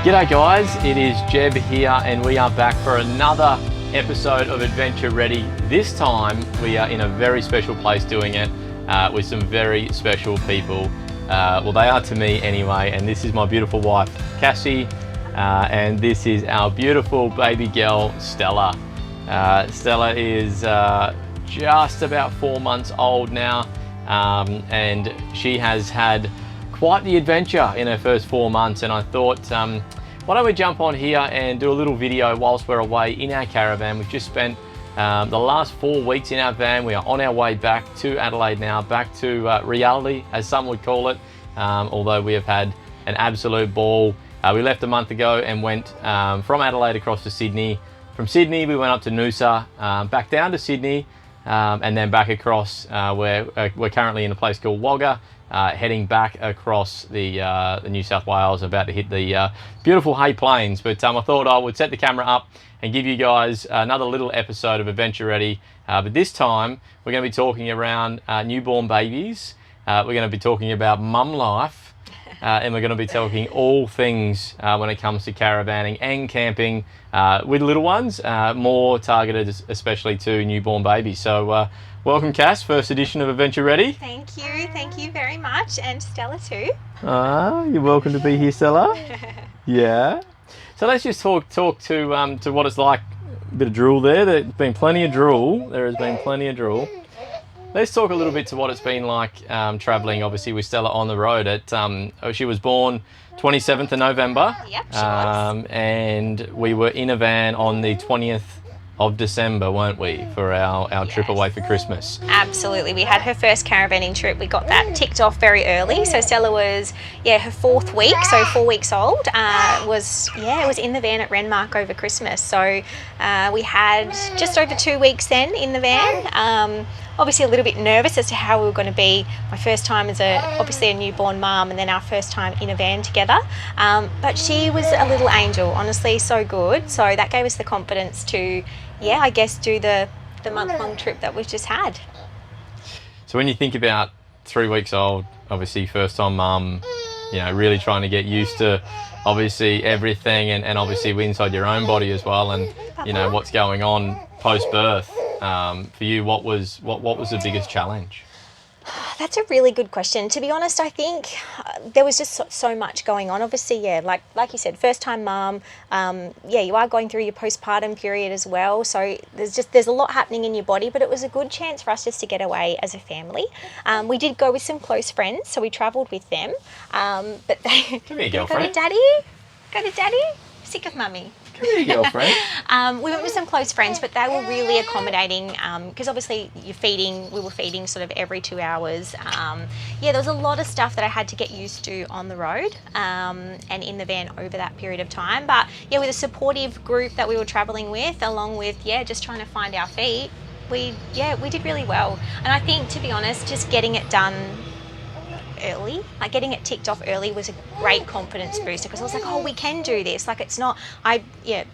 G'day guys, it is Jeb here and we are back for another episode of Adventure Ready. This time we are in a very special place doing it with some very special people. Well, they are to me anyway, and this is my beautiful wife Cassie and this is our beautiful baby girl Stella. Stella is just about 4 months old now and she has had quite the adventure in her first 4 months, and I thought why don't we jump on here and do a little video whilst we're away in our caravan. We've just spent the last 4 weeks in our van. We are on our way back to Adelaide now, back to reality as some would call it, although we have had an absolute ball. We left a month ago and went from Adelaide across to Sydney. From Sydney we went up to Noosa, back down to Sydney, and then back across where we're currently in a place called Wagga, heading back across the New South Wales, about to hit the beautiful Hay Plains. But I thought I would set the camera up and give you guys another little episode of Adventure Ready. But this time we're going to be talking around newborn babies. We're going to be talking about mum life. And we're going to be talking all things when it comes to caravanning and camping with little ones, more targeted especially to newborn babies. So welcome Cass, first edition of Adventure Ready. Thank you very much, and Stella too. You're welcome to be here, Stella. Yeah. So let's just talk to what it's like. A bit of drool there. There's been plenty of drool. There has been plenty of drool. Let's talk a little bit to what it's been like travelling, obviously, with Stella on the road. She was born 27th of November. Yep, she was. And we were in a van on the 20th of December, weren't we, for our trip away for Christmas? Absolutely. We had her first caravanning trip. We got that ticked off very early. So Stella was, her 4th week, so 4 weeks old. It was in the van at Renmark over Christmas. So we had just over 2 weeks then in the van. Obviously a little bit nervous as to how we were going to be. My first time as obviously a newborn mum, and then our first time in a van together. But she was a little angel, honestly, so good. So that gave us the confidence to, I guess, do the month-long trip that we've just had. So when you think about 3 weeks old, obviously first time mum, really trying to get used to obviously everything and obviously inside your own body as well, and what's going on post-birth. For you, what was the biggest challenge? That's a really good question. To be honest, I think there was just so much going on. Obviously, like you said, first time mum, you are going through your postpartum period as well. So there's a lot happening in your body, but it was a good chance for us just to get away as a family. We did go with some close friends, so we travelled with them. But they Come here, girlfriend. Go to daddy. Sick of mummy. Come here, girlfriend. We went with some close friends, but they were really accommodating because obviously we were feeding sort of every 2 hours. There was a lot of stuff that I had to get used to on the road and in the van over that period of time. But with a supportive group that we were travelling with, along with just trying to find our feet, we did really well. And I think, to be honest, just getting it done early, like getting it ticked off early, was a great confidence booster, because I was like, oh, we can do this. Like, it's not,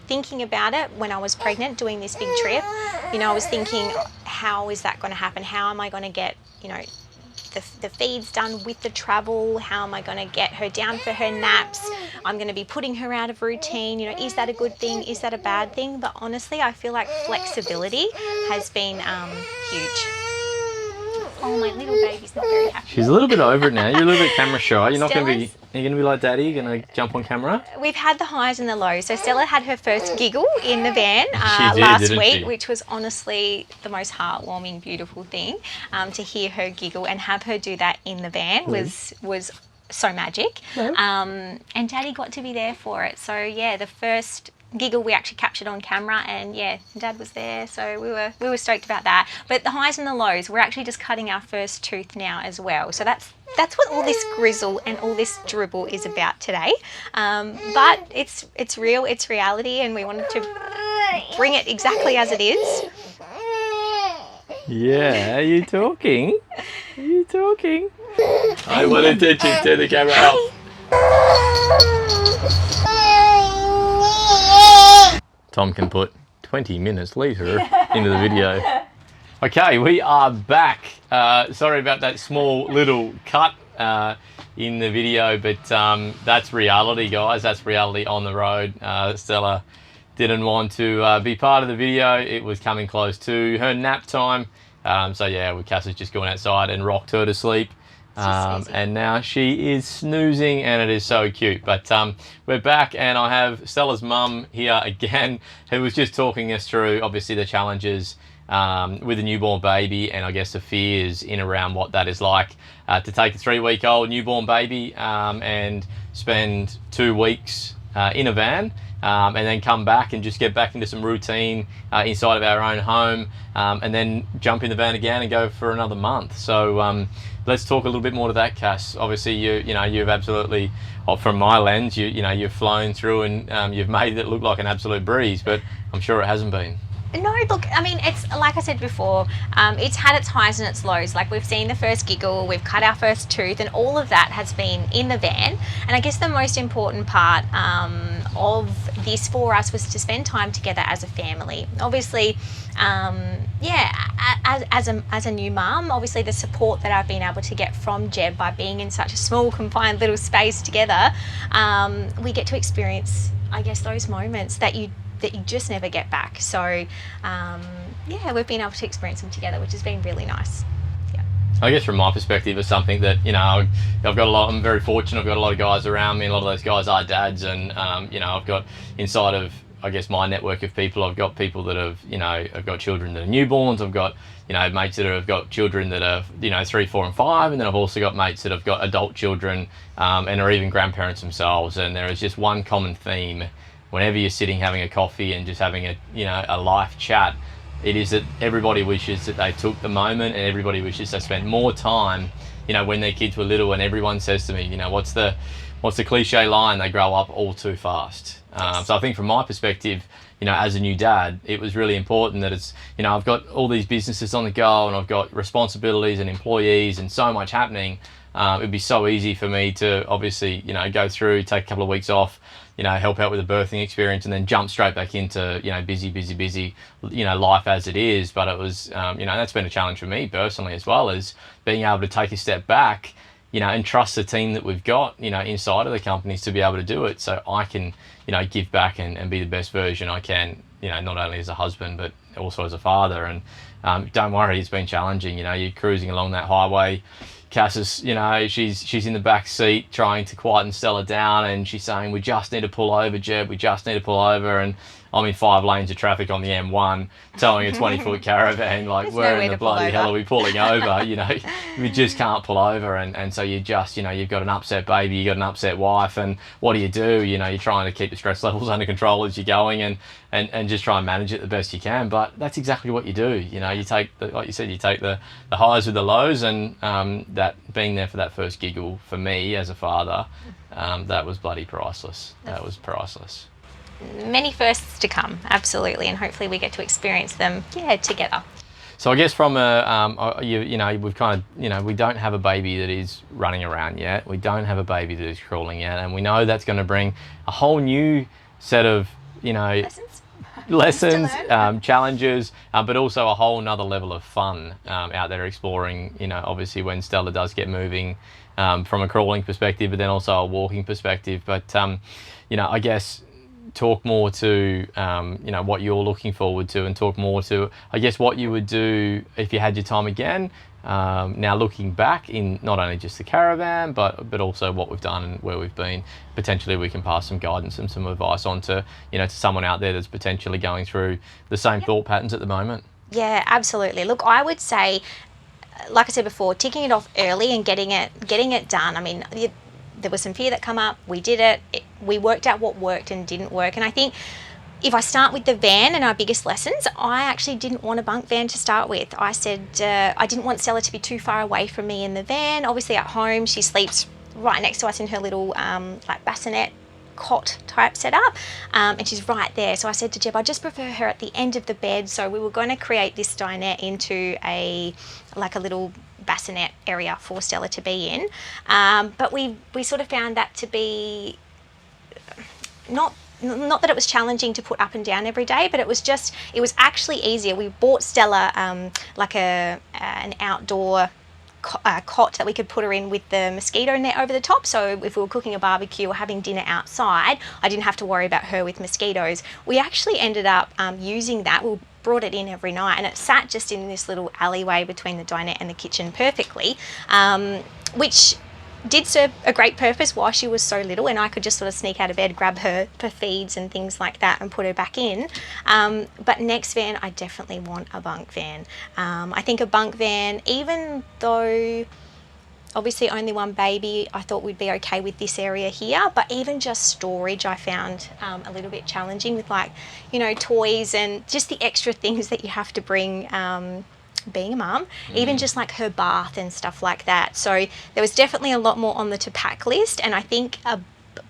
thinking about it when I was pregnant doing this big trip, I was thinking, how is that going to happen? How am I going to get, the feeds done with the travel? How am I going to get her down for her naps? I'm going to be putting her out of routine. Is that a good thing? Is that a bad thing? But honestly, I feel like flexibility has been huge. Oh, my little baby's not very happy. She's a little bit over it now. You're a little bit camera shy. You're not going to be. Are you going to be like Daddy? You're going to jump on camera? We've had the highs and the lows. So Stella had her first giggle in the van did, last week, she? which was honestly the most heartwarming, beautiful thing. To hear her giggle and have her do that in the van was so magic. And Daddy got to be there for it. So the first giggle we actually captured on camera, and Dad was there, so we were stoked about that. But the highs and the lows, we're actually just cutting our first tooth now as well, so that's what all this grizzle and all this dribble is about today. But it's real, it's reality, and we wanted to bring it exactly as it is. Yeah, are you talking? I wanted to turn the camera off. Tom can put 20 minutes later into the video. Okay, we are back. Sorry about that small little cut. in the video, but that's reality, guys. That's reality on the road. Stella didn't want to be part of the video. It was coming close to her nap time. So yeah, Cass has just gone outside and rocked her to sleep. And now she is snoozing, and it is so cute. But we're back, and I have Stella's mum here again, who was just talking us through, obviously, the challenges with a newborn baby, and I guess the fears in around what that is like to take a 3-week-old newborn baby and spend 2 weeks in a van. And then come back and just get back into some routine inside of our own home, and then jump in the van again and go for another month. So let's talk a little bit more to that, Cass. Obviously, you've absolutely, from my lens, you've flown through and you've made it look like an absolute breeze, but I'm sure it hasn't been. No, look, I mean, it's like I said before, it's had its highs and its lows. Like, we've seen the first giggle, we've cut our first tooth, and all of that has been in the van. And I guess the most important part of this for us was to spend time together as a family. Obviously, as a new mum, obviously the support that I've been able to get from Jeb by being in such a small, confined little space together, we get to experience, I guess, those moments that you just never get back. So yeah, we've been able to experience them together, which has been really nice. Yeah. I guess from my perspective, it's something that, I've got I'm very fortunate. I've got a lot of guys around me. A lot of those guys are dads, and I've got inside of, I guess, my network of people, I've got people that have, I've got children that are newborns. I've got, mates that have got children that are, 3, 4 and 5. And then I've also got mates that have got adult children and are even grandparents themselves. And there is just one common theme whenever you're sitting having a coffee and just having a life chat. It is that everybody wishes that they took the moment, and everybody wishes they spent more time, when their kids were little. And everyone says to me, what's the cliche line? They grow up all too fast. So I think from my perspective, as a new dad, it was really important that it's, I've got all these businesses on the go, and I've got responsibilities and employees and so much happening. It'd be so easy for me to obviously, go through, take a couple of weeks off, help out with the birthing experience, and then jump straight back into, busy, life as it is. But it was, that's been a challenge for me personally, as well as being able to take a step back, and trust the team that we've got, inside of the companies to be able to do it. So I can, give back and be the best version I can, not only as a husband, but also as a father. And don't worry, it's been challenging. You're cruising along that highway. Cass is, she's in the back seat trying to quieten Stella down, and she's saying, we just need to pull over, Jeb, we just need to pull over. And I'm in 5 lanes of traffic on the M1 towing a 20-foot caravan, like, where in the bloody hell are we pulling over? We just can't pull over. And so you just, you've got an upset baby, you've got an upset wife, and what do? You're trying to keep the stress levels under control as you're going, and just try and manage it the best you can. But that's exactly what you do. You take, like you said, you take the highs with the lows, and that being there for that first giggle for me as a father, that was bloody priceless. That was priceless. Many firsts to come, absolutely, and hopefully we get to experience them, together. So I guess from we've kind of, we don't have a baby that is running around yet. We don't have a baby that is crawling yet, and we know that's going to bring a whole new set of, lessons, challenges, but also a whole nother level of fun out there exploring, obviously when Stella does get moving from a crawling perspective, but then also a walking perspective. But, I guess talk more to, what you're looking forward to, and talk more to, I guess, what you would do if you had your time again. Now looking back in not only just the caravan, but also what we've done and where we've been. Potentially we can pass some guidance and some advice on to, to someone out there that's potentially going through the same thought patterns at the moment. Yeah, absolutely. Look, I would say, like I said before, ticking it off early and getting it done. I mean, there was some fear that come up. We did it. We worked out what worked and didn't work. And I think if I start with the van and our biggest lessons, I actually didn't want a bunk van to start with. I said I didn't want Stella to be too far away from me in the van. Obviously at home, she sleeps right next to us in her little like bassinet cot type setup, and she's right there. So I said to Jeb, I just prefer her at the end of the bed. So we were going to create this dinette into a little bassinet area for Stella to be in, but we sort of found that to be not that it was challenging to put up and down every day, but it was actually easier. We bought Stella like an outdoor cot that we could put her in with the mosquito net over the top. So if we were cooking a barbecue or having dinner outside, I didn't have to worry about her with mosquitoes. We actually ended up using that. We brought it in every night, and it sat just in this little alleyway between the dinette and the kitchen perfectly, which did serve a great purpose while she was so little, and I could just sort of sneak out of bed, grab her for feeds and things like that and put her back in. But next van, I definitely want a bunk van. I think a bunk van, even though obviously only one baby, I thought we'd be okay with this area here, but even just storage I found a little bit challenging with, like, you know, toys and just the extra things that you have to bring being a mum, even just like her bath and stuff like that. So there was definitely a lot more on the to pack list, and I think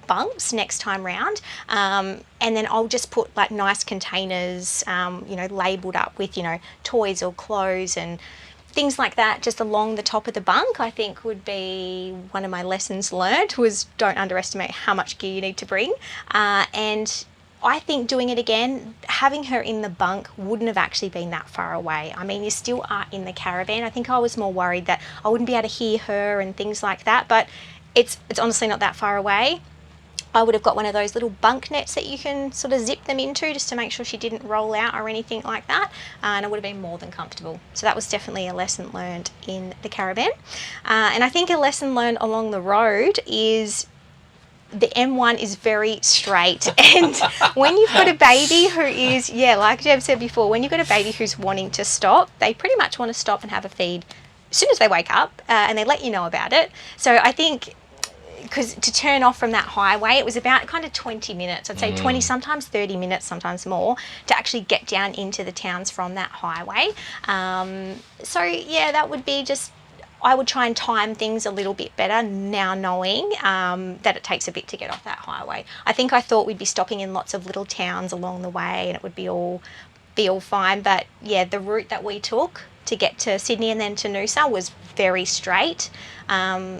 bunks next time round, and then I'll just put like nice containers, you know, labelled up with, you know, toys or clothes and things like that just along the top of the bunk. I think would be one of my lessons learned, was don't underestimate how much gear you need to bring. And I think doing it again, having her in the bunk wouldn't have actually been that far away. I mean, you still are in the caravan. I think I was more worried that I wouldn't be able to hear her and things like that, but it's honestly not that far away. I would have got one of those little bunk nets that you can sort of zip them into just to make sure she didn't roll out or anything like that, and it would have been more than comfortable. So that was definitely a lesson learned in the caravan. And I think a lesson learned along the road is the M1 is very straight, and when you've got a baby who is, like Jeb said before, when you've got a baby who's wanting to stop, they pretty much want to stop and have a feed as soon as they wake up, and they let you know about it. So I think, because to turn off from that highway, it was about kind of 20 minutes, I'd say 20, sometimes 30 minutes, sometimes more, to actually get down into the towns from that highway. So yeah, that would be just, I would try and time things a little bit better now, knowing that it takes a bit to get off that highway. I think I thought we'd be stopping in lots of little towns along the way and it would be all fine, but yeah, the route that we took to get to Sydney and then to Noosa was very straight,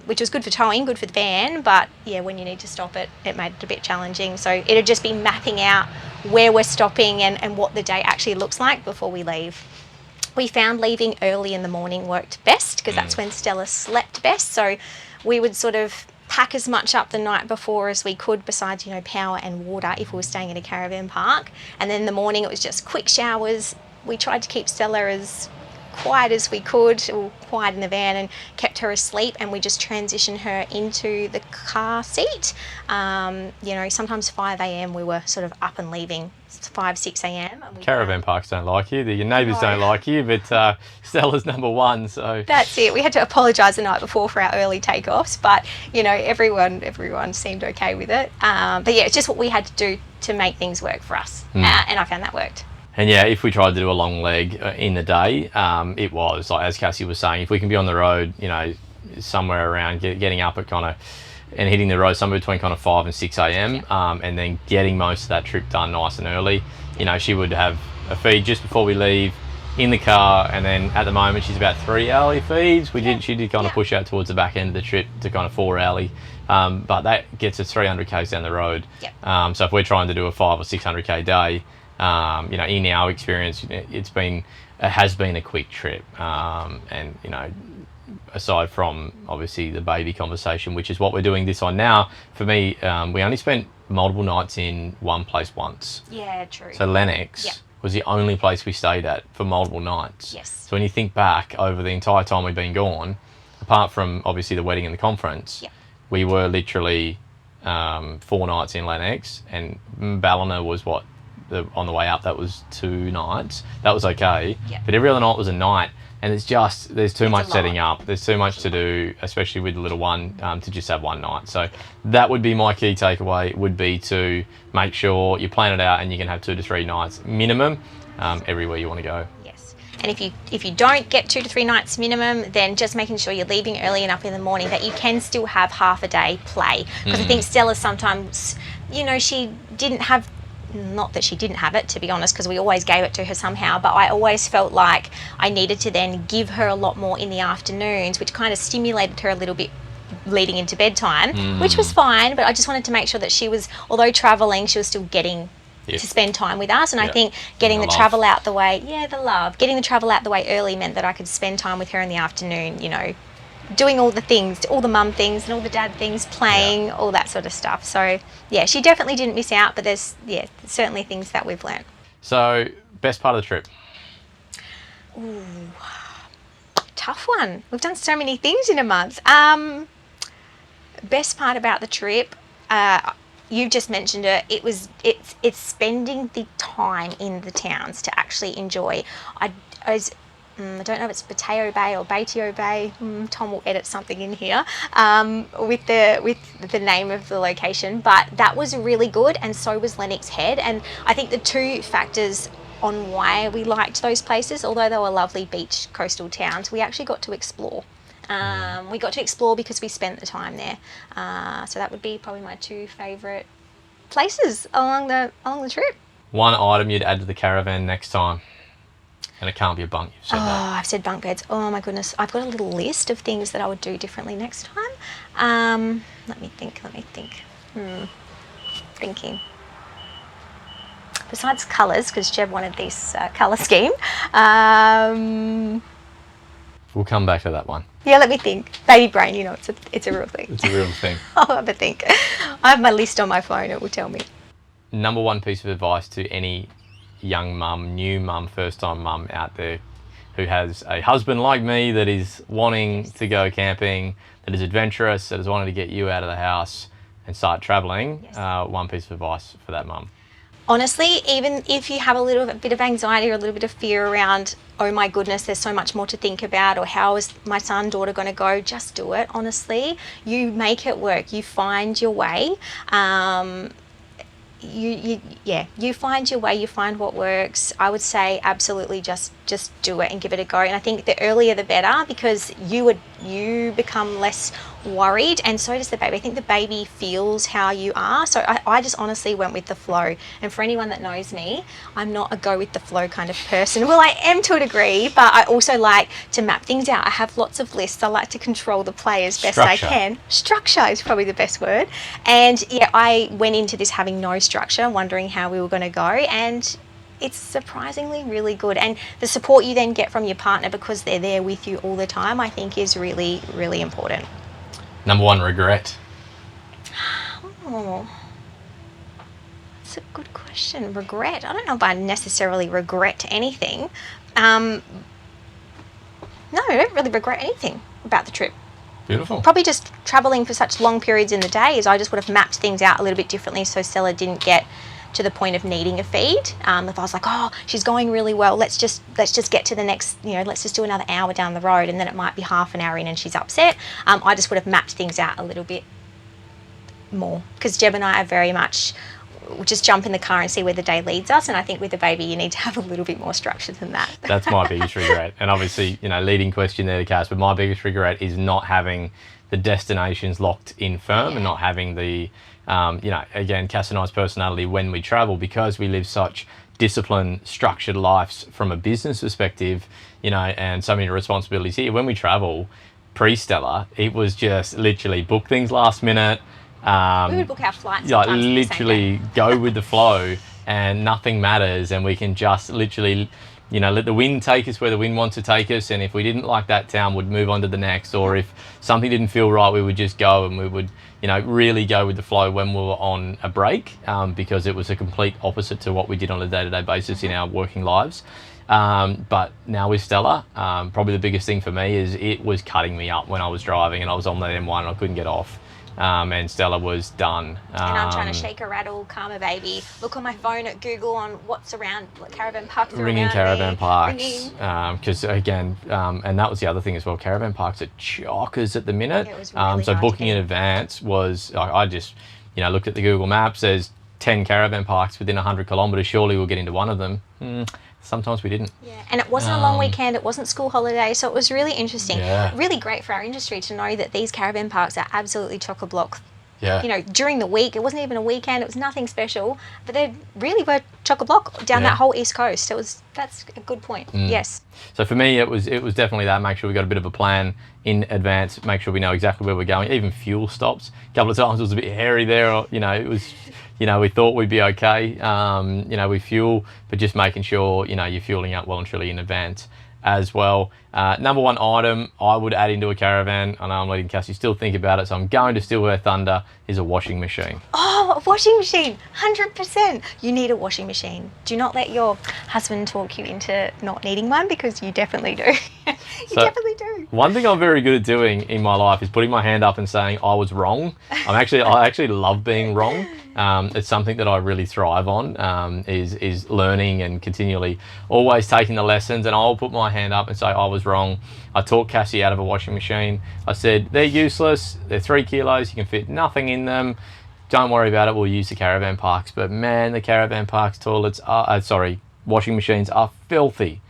which was good for towing, good for the van, but yeah, when you need to stop it, it made it a bit challenging. So it'd just be mapping out where we're stopping and what the day actually looks like before we leave. We found leaving early in the morning worked best, because that's when Stella slept best. So we would sort of pack as much up the night before as we could, besides, you know, power and water if we were staying in a caravan park. And then in the morning it was just quick showers. We tried to keep Stella as quiet as we could, or quiet in the van, and kept her asleep, and we just transitioned her into the car seat. You know, sometimes 5 a.m. we were sort of up and leaving, 5, 6 a.m. Caravan parks don't like you, your neighbours don't like you, but Stella's number one, so... That's it. We had to apologise the night before for our early takeoffs, but, you know, everyone seemed okay with it. But yeah, it's just what we had to do to make things work for us, and I found that worked. And yeah, if we tried to do a long leg in the day, it was, like as Cassie was saying, if we can be on the road, you know, somewhere around getting up at kind of, and hitting the road somewhere between kind of 5 and 6 a.m, and then getting most of that trip done nice and early. You know, she would have a feed just before we leave in the car, and then at the moment she's about 3 hourly feeds. She did kind of push out towards the back end of the trip to kind of 4 hourly, but that gets us 300 k's down the road. So if we're trying to do a 500 or 600k day, you know, in our experience, it has been a quick trip, and you know, aside from obviously the baby conversation, which is what we're doing this on now, for me, we only spent multiple nights in one place once. Yeah, true. So Lennox was the only place we stayed at for multiple nights. Yes. So when you think back over the entire time we've been gone, apart from obviously the wedding and the conference, we were literally 4 nights in Lennox, and Ballina was what? On the way up, that was 2 nights. That was okay, but every other night was a night, and there's too much setting up. There's too much to do, especially with the little one, to just have one night. So that would be my key takeaway, would be to make sure you plan it out and you can have 2 to 3 nights minimum everywhere you want to go. Yes. And if you don't get 2 to 3 nights minimum, then just making sure you're leaving early enough in the morning that you can still have half a day play. Because I think Stella sometimes, you know, she didn't have, not that she didn't have it, to be honest, because we always gave it to her somehow, but I always felt like I needed to then give her a lot more in the afternoons, which kind of stimulated her a little bit leading into bedtime, which was fine, but I just wanted to make sure that she was, although travelling, she was still getting to spend time with us. And I think getting the travel out the way, getting the travel out the way early meant that I could spend time with her in the afternoon, you know, doing all the things, all the mum things and all the dad things, playing, all that sort of stuff. So yeah, she definitely didn't miss out, but there's certainly things that we've learnt. So best part of the trip? Ooh, tough one. We've done so many things in a month. Best part about the trip, you just mentioned it. It's spending the time in the towns to actually enjoy. I don't know if it's Bateo Bay or Bateo Bay. Tom will edit something in here with the name of the location. But that was really good, and so was Lennox Head. And I think the two factors on why we liked those places, although they were lovely beach coastal towns, we actually got to explore. We got to explore because we spent the time there. So that would be probably my two favourite places along the trip. One item you'd add to the caravan next time? And it can't be a bunk, you've said that. I've said bunk beds. Oh my goodness. I've got a little list of things that I would do differently next time. Let me think. Thinking. Besides colours, because Jeb wanted this colour scheme. We'll come back to that one. Yeah, let me think. Baby brain, you know, it's a real thing. It's a real thing. I'll have a think. I have my list on my phone, it will tell me. Number one piece of advice to any young mum, new mum, first time mum out there who has a husband like me that is wanting to go camping, that is adventurous, that is wanting to get you out of the house and start travelling, one piece of advice for that mum. Honestly, even if you have a little bit of anxiety or a little bit of fear around, oh my goodness, there's so much more to think about, or how is my son, daughter going to go, just do it, honestly. You make it work. You find your way. You find your way, you find what works. I would say absolutely just do it and give it a go. And I think the earlier the better, because you become less worried, and so does the baby. I think the baby feels how you are. So I just honestly went with the flow. And for anyone that knows me, I'm not a go with the flow kind of person. Well, I am to a degree, but I also like to map things out. I have lots of lists. I like to control the play as best I can. Structure is probably the best word. And yeah, I went into this having no structure, wondering how we were going to go, and it's surprisingly really good. And the support you then get from your partner, because they're there with you all the time, I think is really, really important. Number one regret? Oh, that's a good question. Regret? I don't know if I necessarily regret anything. No, I don't really regret anything about the trip. Beautiful. Probably just travelling for such long periods in the day, is I just would have mapped things out a little bit differently so Stella didn't get to the point of needing a feed. If I was like, oh, she's going really well, let's just get to the next, let's just do another hour down the road, and then it might be half an hour in and she's upset. I just would have mapped things out a little bit more, because Jeb and I are very much, we'll just jump in the car and see where the day leads us, and I think with the baby you need to have a little bit more structure than that. That's my biggest regret. And obviously, leading question there to Cass, but my biggest regret is not having the destinations locked in firm, and not having the again, Cass and I's personality when we travel, because we live such disciplined, structured lives from a business perspective, and so many responsibilities here. When we travel, pre-Stella, it was just literally book things last minute. We would book our flights. Literally go with the flow, and nothing matters, and we can just literally, let the wind take us where the wind wants to take us. And if we didn't like that town, we'd move on to the next, or if something didn't feel right, we would just go, and we would, really go with the flow when we were on a break, because it was a complete opposite to what we did on a day-to-day basis in our working lives. But now with Stella, probably the biggest thing for me is it was cutting me up when I was driving and I was on the M1 and I couldn't get off. And Stella was done. And I'm trying to shake a rattle, calm a baby, look on my phone at Google on what's around, what caravan parks are ringing around caravan me. parks, because again, and that was the other thing as well, caravan parks are chockers at the minute. Yeah, it was really so hard booking to in advance was, I just, looked at the Google Maps, there's 10 caravan parks within 100 kilometres, surely we'll get into one of them. Sometimes we didn't. Yeah, and it wasn't a long weekend, it wasn't school holiday, so it was really interesting. Yeah. Really great for our industry to know that these caravan parks are absolutely chock-a-block. Yeah. During the week, it wasn't even a weekend, it was nothing special, but they really were chock-a-block down that whole East Coast. That's a good point. Yes. So for me, it was definitely that. Make sure we got a bit of a plan in advance. Make sure we know exactly where we're going. Even fuel stops. A couple of times it was a bit hairy there. Or, it was, we thought we'd be okay. We fuel, but just making sure you're fueling up well and truly in advance as well. Number one item I would add into a caravan, I know I'm letting Cassie still think about it, so I'm going to steal her thunder, is a washing machine. Oh, a washing machine, 100%. You need a washing machine. Do not let your husband talk you into not needing one, because you definitely do. You definitely do. One thing I'm very good at doing in my life is putting my hand up and saying I was wrong. I actually love being wrong. It's something that I really thrive on, is learning and continually always taking the lessons. And I'll put my hand up and say I was wrong. I talked Cassie out of a washing machine. I said, they're useless. They're 3 kilos. You can fit nothing in them. Don't worry about it. We'll use the caravan parks. But man, the caravan parks toilets are, washing machines are filthy.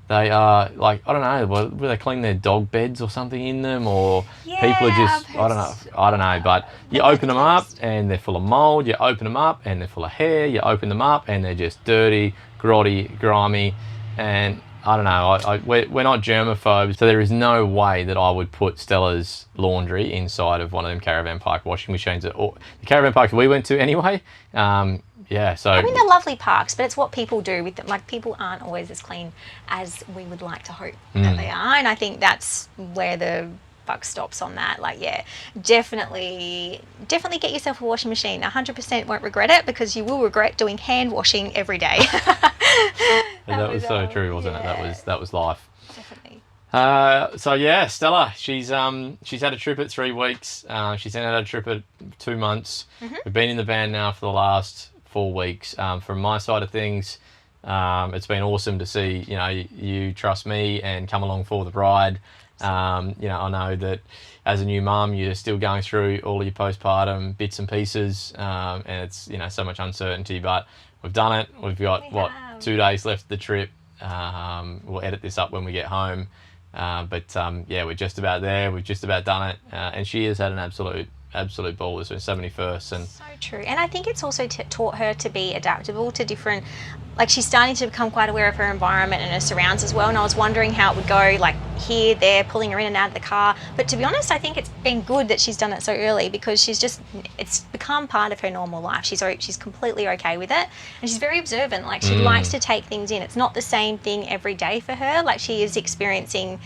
They are like, I don't know, will they clean their dog beds or something in them, or people are just, I don't know, but you open them up and they're full of mold, you open them up and they're full of hair, you open them up and they're just dirty, grotty, grimy, and I don't know, we're not germaphobes, so there is no way that I would put Stella's laundry inside of one of them caravan park washing machines. Or the caravan parks we went to anyway, yeah, so... I mean, they're lovely parks, but it's what people do with them. Like, people aren't always as clean as we would like to hope that they are. And I think that's where the buck stops on that. Like, yeah, definitely get yourself a washing machine. 100% won't regret it, because you will regret doing hand washing every day. that was so true, wasn't it? That was life. Definitely. So yeah, Stella, she's had a trip at 3 weeks. She's then had a trip at 2 months. We've been in the van now for the last 4 weeks. From my side of things, it's been awesome to see, you know, you trust me and come along for the ride. You know, I know that as a new mum, you're still going through all of your postpartum bits and pieces, and it's, you know, so much uncertainty, but we've done it. We've got 2 days left of the trip. We'll edit this up when we get home. But yeah, we're just about there. We've just about done it. And she has had an absolute ball. This was 71st. And so true. And I think it's also taught her to be adaptable to different, like, she's starting to become quite aware of her environment and her surrounds as well. And I was wondering how it would go, like, here, there, pulling her in and out of the car. But to be honest, I think it's been good that she's done it so early, because it's become part of her normal life. She's completely okay with it. And she's very observant. Like, she likes to take things in. It's not the same thing every day for her. Like, she is experiencing,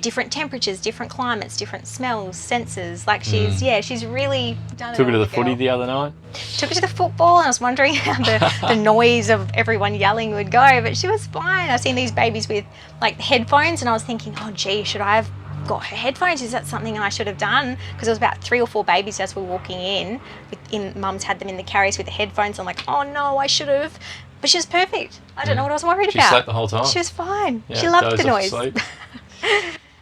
different temperatures, different climates, different smells, senses. Like, she's really done it. Took her to the footy the other night. Took her to the football, and I was wondering how the noise of everyone yelling would go, but she was fine. I've seen these babies with, like, headphones, and I was thinking, oh gee, should I have got her headphones? Is that something I should have done? Because there was about 3 or 4 babies as we were walking in. Mums had them in the carriers with the headphones. I'm like, oh no, I should have. But she was perfect. I don't know what I was worried about. She slept the whole time. She was fine. Yeah, she loved the noise.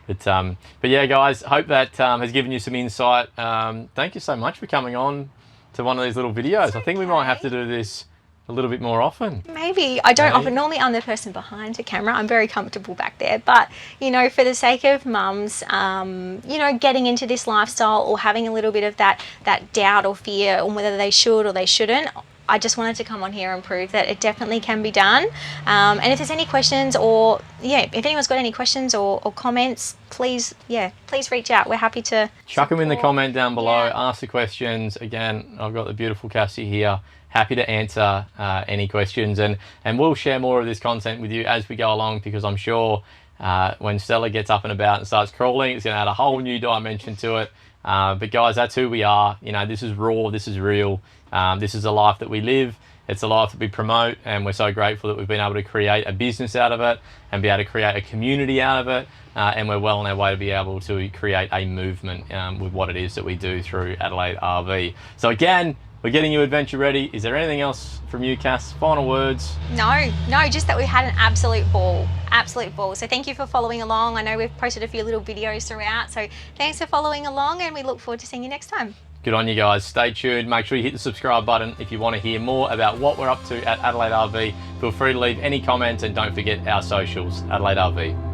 But yeah, guys, hope that has given you some insight. Thank you so much for coming on to one of these little videos. I think we might have to do this a little bit more often. Maybe. I don't often. Normally I'm the person behind the camera. I'm very comfortable back there. But, you know, for the sake of mums, you know, getting into this lifestyle, or having a little bit of that doubt or fear on whether they should or they shouldn't, I just wanted to come on here and prove that it definitely can be done. And if there's any questions, or if anyone's got any questions or comments, please reach out. We're happy to chuck them in the comment down below. Ask the questions. Again, I've got the beautiful Cassie here, happy to answer any questions, and we'll share more of this content with you as we go along, because I'm sure when Stella gets up and about and starts crawling, it's going to add a whole new dimension to it. But guys, that's who we are. You know, this is raw, this is real. This is a life that we live. It's a life that we promote, and we're so grateful that we've been able to create a business out of it and be able to create a community out of it. And we're well on our way to be able to create a movement with what it is that we do through Adelaide RV. So again, we're getting you adventure ready. Is there anything else from you, Cass? Final words? No, just that we had an absolute ball. So thank you for following along. I know we've posted a few little videos throughout, so thanks for following along, and we look forward to seeing you next time. Good on you guys. Stay tuned. Make sure you hit the subscribe button if you want to hear more about what we're up to at Adelaide RV. Feel free to leave any comments, and don't forget our socials, Adelaide RV.